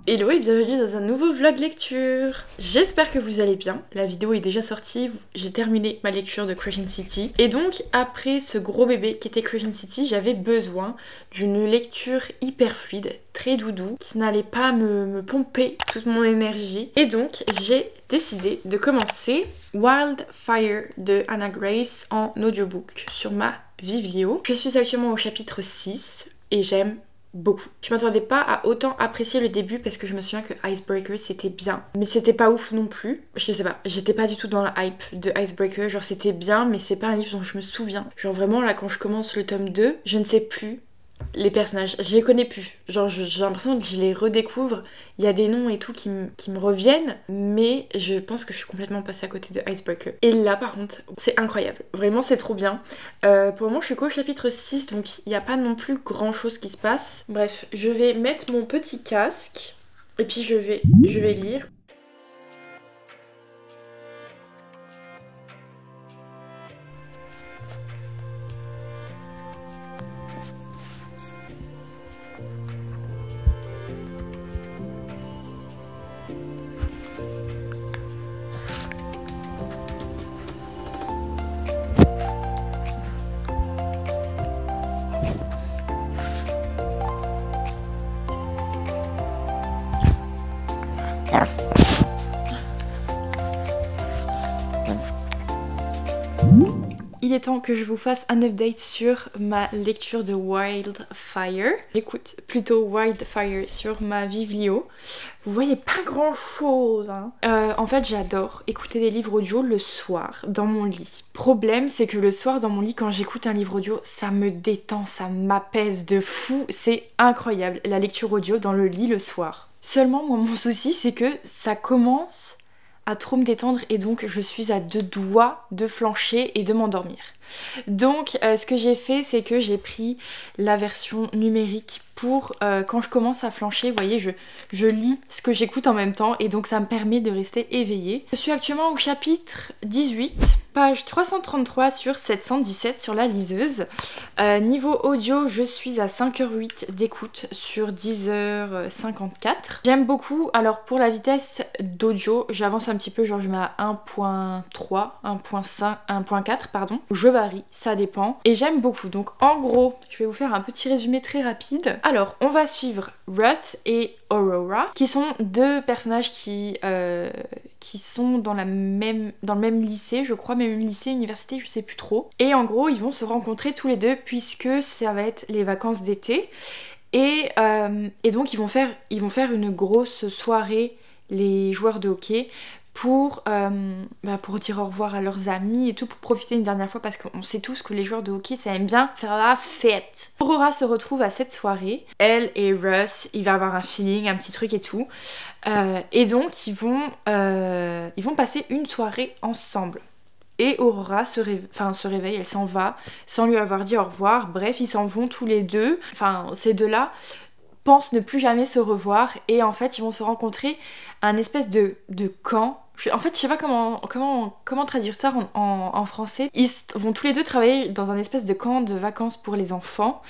Hello et bienvenue dans un nouveau vlog lecture. J'espère que vous allez bien, la vidéo est déjà sortie, j'ai terminé ma lecture de Crescent City. Et donc après ce gros bébé qui était Crescent City, j'avais besoin d'une lecture hyper fluide, très doudou, qui n'allait pas me pomper toute mon énergie. Et donc j'ai décidé de commencer Wildfire de Hannah Grace en audiobook sur ma Vivlio. Je suis actuellement au chapitre 6 et j'aime beaucoup. Je m'attendais pas à autant apprécier le début parce que je me souviens que Icebreaker c'était bien, mais c'était pas ouf non plus. Je sais pas, j'étais pas du tout dans la hype de Icebreaker, genre c'était bien mais c'est pas un livre dont je me souviens. Genre vraiment là quand je commence le tome 2, je ne sais plus les personnages, je les connais plus. Genre j'ai l'impression que je les redécouvre, il y a des noms et tout qui me reviennent, mais je pense que je suis complètement passée à côté de Icebreaker. Et là par contre, c'est incroyable, vraiment c'est trop bien. Pour le moment je suis qu'au chapitre 6, donc il n'y a pas non plus grand chose qui se passe. Bref, je vais mettre mon petit casque et puis je vais lire. Il est temps que je vous fasse un update sur ma lecture de Wildfire. J'écoute plutôt Wildfire sur ma Vivlio. Vous voyez pas grand chose hein. En fait j'adore écouter des livres audio le soir dans mon lit. Problème c'est que le soir dans mon lit quand j'écoute un livre audio ça me détend, ça m'apaise de fou. C'est incroyable la lecture audio dans le lit le soir. Seulement moi mon souci c'est que ça commence à trop me détendre et donc je suis à deux doigts de flancher et de m'endormir. Donc ce que j'ai fait c'est que j'ai pris la version numérique pour quand je commence à flancher, vous voyez je lis ce que j'écoute en même temps et donc ça me permet de rester éveillée. Je suis actuellement au chapitre 18, page 333 sur 717 sur la liseuse. Niveau audio je suis à 5h08 d'écoute sur 10h54. J'aime beaucoup, alors pour la vitesse d'audio j'avance un petit peu, genre je mets à 1.3, 1.5, 1.4 pardon. Je varie, ça dépend. Et j'aime beaucoup. Donc en gros, je vais vous faire un petit résumé très rapide. Alors, on va suivre Ruth et Aurora, qui sont deux personnages qui sont dans le même lycée, je crois, même lycée, université, je sais plus trop. Et en gros, ils vont se rencontrer tous les deux puisque ça va être les vacances d'été. Et donc ils vont faire une grosse soirée, les joueurs de hockey, pour dire au revoir à leurs amis et tout, pour profiter une dernière fois parce qu'on sait tous que les joueurs de hockey ça aime bien faire la fête. Aurora se retrouve à cette soirée, elle et Russ, il va avoir un feeling, un petit truc et tout, et donc ils vont passer une soirée ensemble. Et Aurora se réveille, elle s'en va sans lui avoir dit au revoir. Bref, ils s'en vont tous les deux, enfin ces deux-là pensent ne plus jamais se revoir et en fait ils vont se rencontrer à un espèce de camp. En fait je sais pas comment traduire ça en français. Ils vont tous les deux travailler dans un espèce de camp de vacances pour les enfants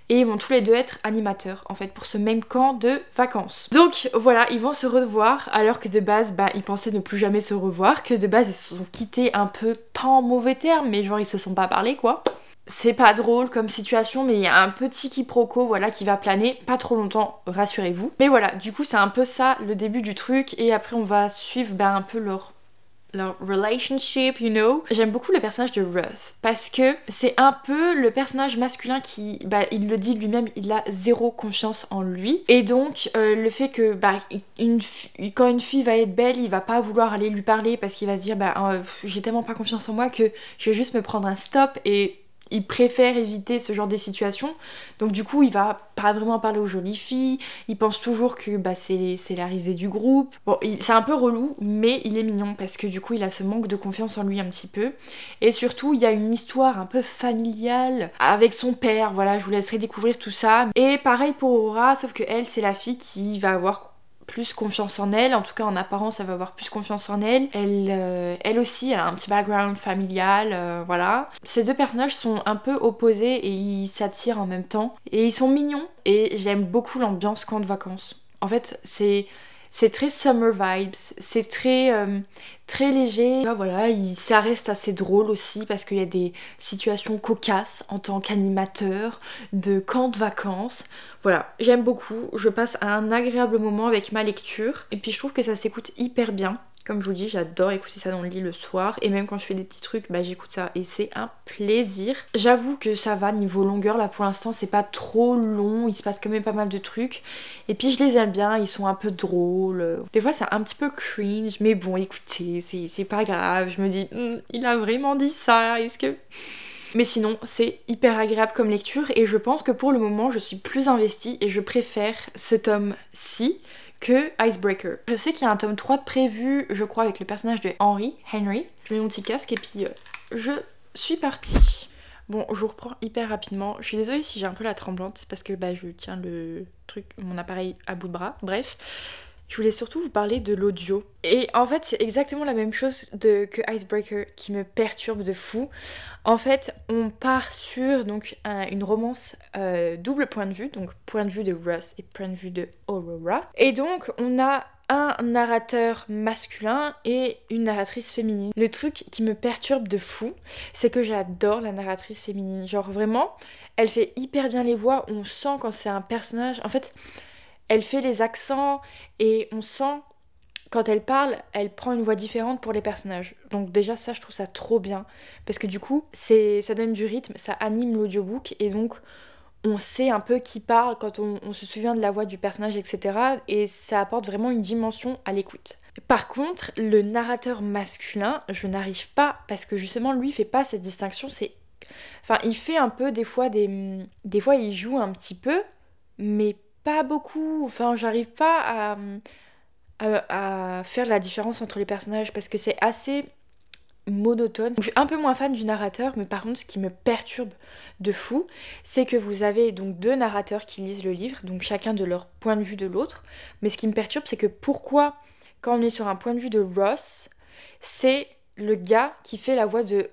et ils vont tous les deux être animateurs en fait pour ce même camp de vacances. Donc voilà, ils vont se revoir alors que de base ils pensaient ne plus jamais se revoir, que de base ils se sont quittés un peu, pas en mauvais termes mais genre ils se sont pas parlé quoi. C'est pas drôle comme situation mais il y a un petit quiproquo voilà qui va planer, pas trop longtemps rassurez-vous. Mais voilà, du coup c'est un peu ça le début du truc et après on va suivre un peu leur relationship, you know. J'aime beaucoup le personnage de Ruth parce que c'est un peu le personnage masculin qui, il le dit lui-même, il a zéro confiance en lui et donc le fait que quand une fille va être belle, il va pas vouloir aller lui parler parce qu'il va se dire j'ai tellement pas confiance en moi que je vais juste me prendre un stop et il préfère éviter ce genre de situations. Donc du coup il va pas vraiment parler aux jolies filles, il pense toujours que c'est la risée du groupe. Bon c'est un peu relou mais il est mignon parce que du coup il a ce manque de confiance en lui un petit peu. Et surtout il y a une histoire un peu familiale avec son père, voilà je vous laisserai découvrir tout ça. Et pareil pour Aurora sauf que elle c'est la fille qui va avoir plus confiance en elle, en tout cas en apparence elle va avoir plus confiance en elle. Elle aussi elle a un petit background familial, voilà. Ces deux personnages sont un peu opposés et ils s'attirent en même temps et ils sont mignons et j'aime beaucoup l'ambiance camp de vacances. En fait, c'est très summer vibes, c'est très, très léger. Là, voilà, ça reste assez drôle aussi parce qu'il y a des situations cocasses en tant qu'animateur de camp de vacances. Voilà, j'aime beaucoup, je passe un agréable moment avec ma lecture. Et puis je trouve que ça s'écoute hyper bien. Comme je vous dis, j'adore écouter ça dans le lit le soir. Et même quand je fais des petits trucs, bah j'écoute ça et c'est un plaisir. J'avoue que ça va niveau longueur, là pour l'instant c'est pas trop long. Il se passe quand même pas mal de trucs. Et puis je les aime bien, ils sont un peu drôles. Des fois c'est un petit peu cringe, mais bon écoutez, c'est pas grave. Je me dis, il a vraiment dit ça, est-ce que... Mais sinon, c'est hyper agréable comme lecture et je pense que pour le moment, je suis plus investie et je préfère ce tome-ci que Icebreaker. Je sais qu'il y a un tome 3 de prévu, je crois, avec le personnage de Henry. Je mets mon petit casque et puis je suis partie. Bon, je vous reprends hyper rapidement. Je suis désolée si j'ai un peu la tremblante, c'est parce que bah, je tiens le truc, mon appareil à bout de bras. Bref. Je voulais surtout vous parler de l'audio. Et en fait, c'est exactement la même chose que Icebreaker qui me perturbe de fou. En fait, on part sur donc une romance double point de vue, donc point de vue de Russ et point de vue de Aurora. Et donc, on a un narrateur masculin et une narratrice féminine. Le truc qui me perturbe de fou, c'est que j'adore la narratrice féminine. Genre vraiment, elle fait hyper bien les voix, on sent quand c'est un personnage. En fait... Elle fait les accents et on sent, quand elle parle, elle prend une voix différente pour les personnages. Donc déjà ça, je trouve ça trop bien. Parce que du coup, ça donne du rythme, ça anime l'audiobook et donc on sait un peu qui parle quand on se souvient de la voix du personnage, etc. Et ça apporte vraiment une dimension à l'écoute. Par contre, le narrateur masculin, je n'arrive pas, parce que justement lui fait pas cette distinction, Enfin, il fait un peu des fois, des fois il joue un petit peu, mais pas beaucoup, enfin j'arrive pas à faire la différence entre les personnages parce que c'est assez monotone. Je suis un peu moins fan du narrateur, mais par contre ce qui me perturbe de fou, c'est que vous avez donc deux narrateurs qui lisent le livre, donc chacun de leur point de vue de l'autre, mais ce qui me perturbe c'est que pourquoi quand on est sur un point de vue de Ross, c'est le gars qui fait la voix de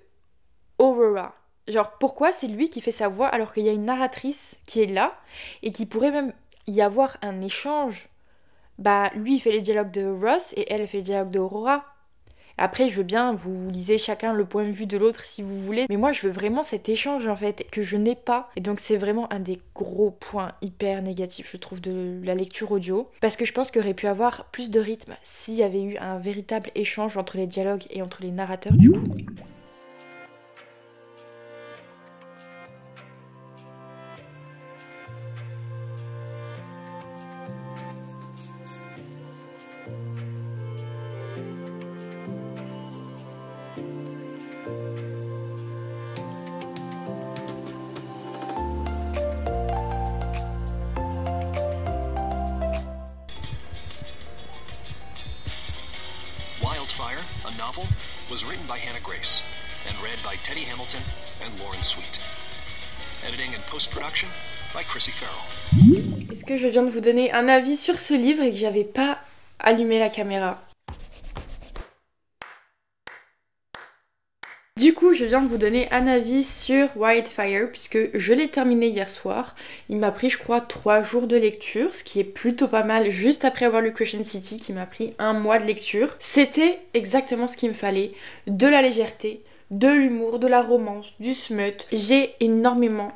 Aurora. Genre pourquoi c'est lui qui fait sa voix alors qu'il y a une narratrice qui est là et qui pourrait même y avoir un échange. Bah lui il fait les dialogues de Ross et elle fait les dialogues d'Aurora. Après je veux bien, vous lisez chacun le point de vue de l'autre si vous voulez, mais moi je veux vraiment cet échange en fait que je n'ai pas. Et donc c'est vraiment un des gros points hyper négatifs je trouve de la lecture audio, parce que je pense qu'il aurait pu avoir plus de rythme s'il y avait eu un véritable échange entre les dialogues et entre les narrateurs du coup. Wildfire, a novel, was written by Hannah Grace and read by Teddy Hamilton and Lauren Sweet. Editing and post-production by Chrissy Farrell. Est-ce que je viens de vous donner un avis sur ce livre et que j'avais pas allumé la caméra? Du coup, je viens de vous donner un avis sur Wildfire puisque je l'ai terminé hier soir. Il m'a pris, je crois, 3 jours de lecture, ce qui est plutôt pas mal juste après avoir lu Crescent City qui m'a pris 1 mois de lecture. C'était exactement ce qu'il me fallait, de la légèreté, de l'humour, de la romance, du smut. J'ai énormément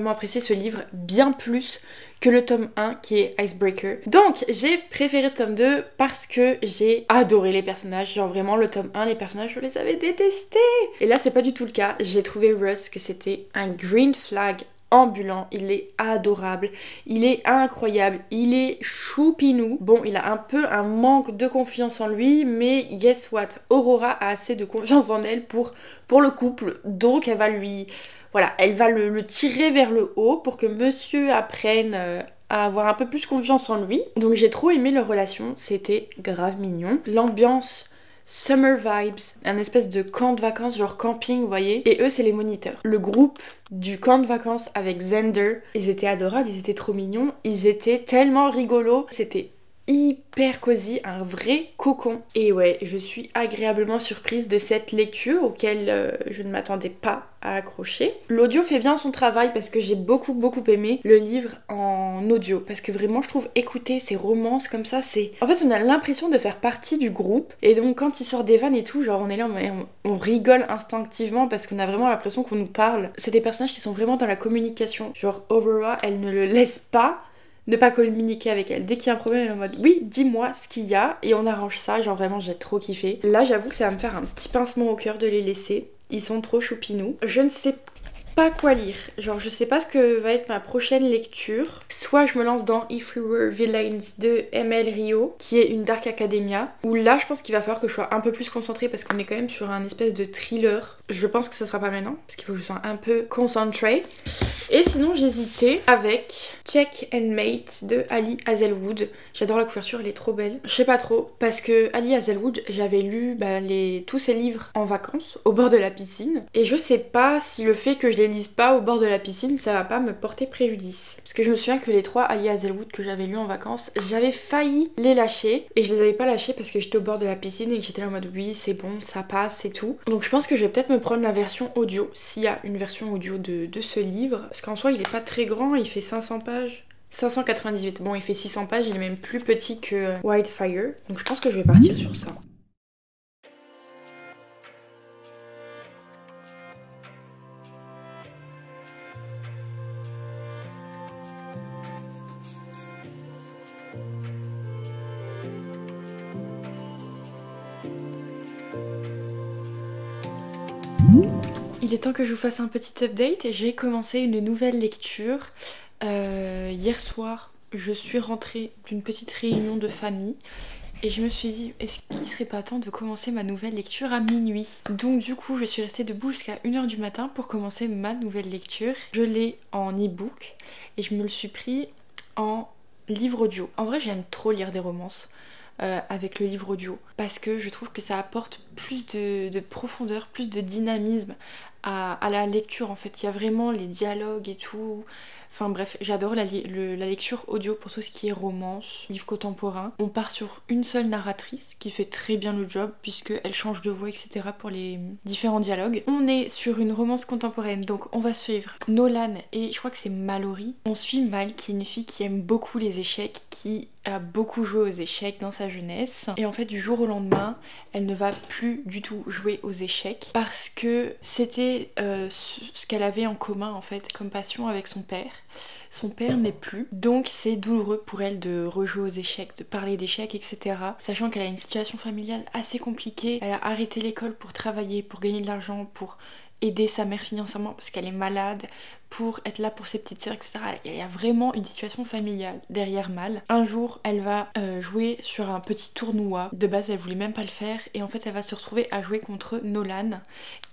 apprécié ce livre, bien plus que le tome 1 qui est Icebreaker. Donc j'ai préféré ce tome 2 parce que j'ai adoré les personnages. Genre vraiment le tome 1, les personnages je les avais détestés. Et là c'est pas du tout le cas. J'ai trouvé Russ que c'était un green flag ambulant, il est adorable, il est incroyable, il est choupinou. Bon, il a un peu un manque de confiance en lui, mais guess what? Aurora a assez de confiance en elle pour le couple, donc elle va lui... Voilà, elle va le tirer vers le haut pour que monsieur apprenne à avoir un peu plus confiance en lui. Donc j'ai trop aimé leur relation, c'était grave mignon. L'ambiance... Summer vibes, un espèce de camp de vacances, genre camping, vous voyez. Et eux, c'est les moniteurs. Le groupe du camp de vacances avec Xander, ils étaient adorables, ils étaient trop mignons, ils étaient tellement rigolos. C'était hyper cosy, un vrai cocon. Et ouais, je suis agréablement surprise de cette lecture auquel je ne m'attendais pas à accrocher. L'audio fait bien son travail parce que j'ai beaucoup aimé le livre en audio, parce que vraiment je trouve écouter ces romances comme ça, c'est... En fait on a l'impression de faire partie du groupe, et donc quand il sort des vannes et tout, genre on est là, on rigole instinctivement parce qu'on a vraiment l'impression qu'on nous parle. C'est des personnages qui sont vraiment dans la communication, genre Aurora, elle ne le laisse pas ne pas communiquer avec elle. Dès qu'il y a un problème, elle est en mode oui, dis-moi ce qu'il y a et on arrange ça. Genre vraiment, j'ai trop kiffé. Là, j'avoue que ça va me faire un petit pincement au cœur de les laisser. Ils sont trop choupinous. Je ne sais pas quoi lire. Genre, je sais pas ce que va être ma prochaine lecture. Soit je me lance dans If We Were Villains de ML Rio, qui est une Dark Academia, où là, je pense qu'il va falloir que je sois un peu plus concentrée parce qu'on est quand même sur un espèce de thriller. Je pense que ça sera pas maintenant, parce qu'il faut que je sois un peu concentrée. Et sinon j'hésitais avec Check and Mate de Ali Hazelwood. J'adore la couverture, elle est trop belle. Je sais pas trop, parce que Ali Hazelwood, j'avais lu tous ses livres en vacances, au bord de la piscine. Et je sais pas si le fait que je les lise pas au bord de la piscine, ça va pas me porter préjudice. Parce que je me souviens que les 3 Ali Hazelwood que j'avais lus en vacances, j'avais failli les lâcher. Et je les avais pas lâchés parce que j'étais au bord de la piscine et que j'étais là en mode oui, c'est bon, ça passe, c'est tout. Donc je pense que je vais peut-être me prendre la version audio, s'il y a une version audio de ce livre. Parce qu'en soi, il est pas très grand, il fait 500 pages. 598, bon il fait 600 pages, il est même plus petit que Wildfire. Donc je pense que je vais partir sur ça. Il est temps que je vous fasse un petit update. J'ai commencé une nouvelle lecture. Hier soir, je suis rentrée d'une petite réunion de famille et je me suis dit, est-ce qu'il serait pas temps de commencer ma nouvelle lecture à minuit? Donc du coup, je suis restée debout jusqu'à 1h du matin pour commencer ma nouvelle lecture. Je l'ai en e-book et je me le suis pris en livre audio. En vrai, j'aime trop lire des romances. Avec le livre audio parce que je trouve que ça apporte plus de profondeur, plus de dynamisme à la lecture en fait. Il y a vraiment les dialogues et tout. Enfin bref, j'adore la lecture audio pour tout ce qui est romance, livre contemporain. On part sur une seule narratrice qui fait très bien le job puisqu'elle change de voix, etc. pour les différents dialogues. On est sur une romance contemporaine, donc on va suivre Nolan et je crois que c'est Mallory. On suit Mal qui est une fille qui aime beaucoup les échecs, qui a beaucoup joué aux échecs dans sa jeunesse. Et en fait, du jour au lendemain, elle ne va plus du tout jouer aux échecs parce que c'était ce qu'elle avait en commun en fait comme passion avec son père. Son père n'est plus, donc c'est douloureux pour elle de rejouer aux échecs, de parler d'échecs, etc. Sachant qu'elle a une situation familiale assez compliquée. Elle a arrêté l'école pour travailler, pour gagner de l'argent, pour aider sa mère financièrement parce qu'elle est malade, pour être là pour ses petites sœurs, etc. Il y a vraiment une situation familiale derrière Mal. Un jour, elle va jouer sur un petit tournoi. De base, elle voulait même pas le faire. Et en fait, elle va se retrouver à jouer contre Nolan,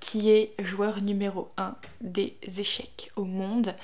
qui est joueur numéro 1 des échecs au monde.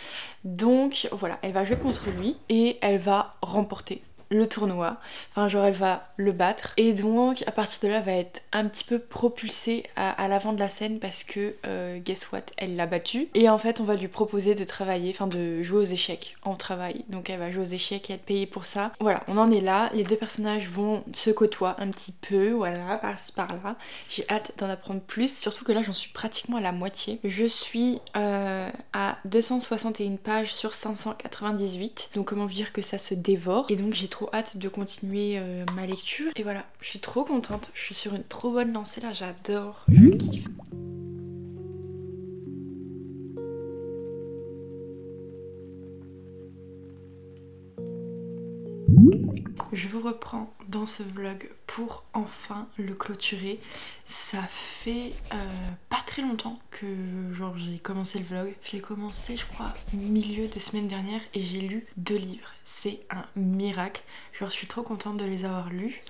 Donc voilà, elle va jouer contre lui et elle va remporter le tournoi, enfin genre elle va le battre et donc à partir de là elle va être un petit peu propulsée à l'avant de la scène parce que guess what, elle l'a battu et en fait on va lui proposer de travailler, enfin de jouer aux échecs en travail, donc elle va jouer aux échecs et être payée pour ça. Voilà, on en est là, les deux personnages vont se côtoyer un petit peu, voilà, par-ci par-là. J'ai hâte d'en apprendre plus, surtout que là j'en suis pratiquement à la moitié. Je suis à 261 pages sur 598, donc comment vous dire que ça se dévore et donc j'ai trop hâte de continuer ma lecture et voilà, je suis trop contente, je suis sur une trop bonne lancée là, j'adore, je kiffe. Je vous reprends dans ce vlog pour enfin le clôturer. Ça fait pas très longtemps que genre j'ai commencé le vlog. Je l'ai commencé je crois milieu de semaine dernière et j'ai lu 2 livres. C'est un miracle. Genre je suis trop contente de les avoir lus.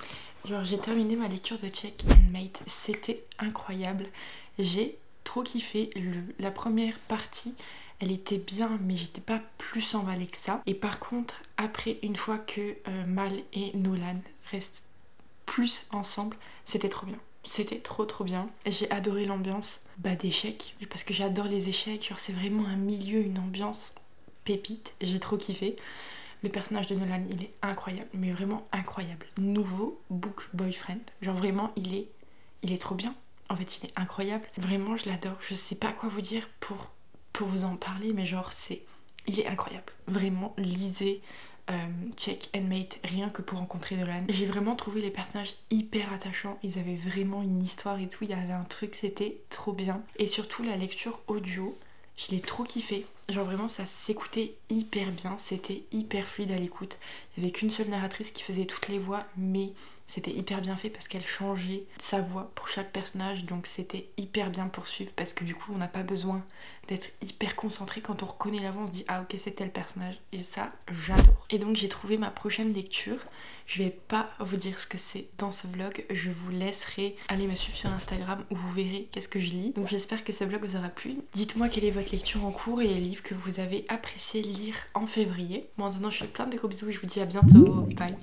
Genre j'ai terminé ma lecture de Check and Mate. C'était incroyable. J'ai trop kiffé. La première partie elle était bien mais j'étais pas plus emballée que ça. Et par contre après une fois que Mal et Nolan restent plus ensemble, c'était trop bien. C'était trop bien. J'ai adoré l'ambiance d'échecs parce que j'adore les échecs. Genre c'est vraiment un milieu, une ambiance pépite. J'ai trop kiffé. Le personnage de Nolan, il est incroyable, mais vraiment incroyable. Nouveau book boyfriend, genre vraiment il est trop bien. En fait il est incroyable, vraiment je l'adore. Je sais pas quoi vous dire pour vous en parler, mais genre il est incroyable. Vraiment lisez Check and Mate rien que pour rencontrer Nolan. J'ai vraiment trouvé les personnages hyper attachants, ils avaient vraiment une histoire et tout, il y avait un truc, c'était trop bien. Et surtout la lecture audio, je l'ai trop kiffé. Genre vraiment ça s'écoutait hyper bien, c'était hyper fluide à l'écoute. Il n'y avait qu'une seule narratrice qui faisait toutes les voix, mais c'était hyper bien fait parce qu'elle changeait sa voix pour chaque personnage, donc c'était hyper bien pour suivre parce que du coup on n'a pas besoin d'être hyper concentré. Quand on reconnaît la voix on se dit ah ok c'est tel personnage, et ça j'adore. Et donc j'ai trouvé ma prochaine lecture. Je vais pas vous dire ce que c'est dans ce vlog, je vous laisserai aller me suivre sur Instagram où vous verrez qu'est-ce que je lis. Donc j'espère que ce vlog vous aura plu. Dites-moi quelle est votre lecture en cours et les livres que vous avez apprécié lire en février. Bon, en attendant je vous fais plein de gros bisous et je vous dis à bientôt, bye.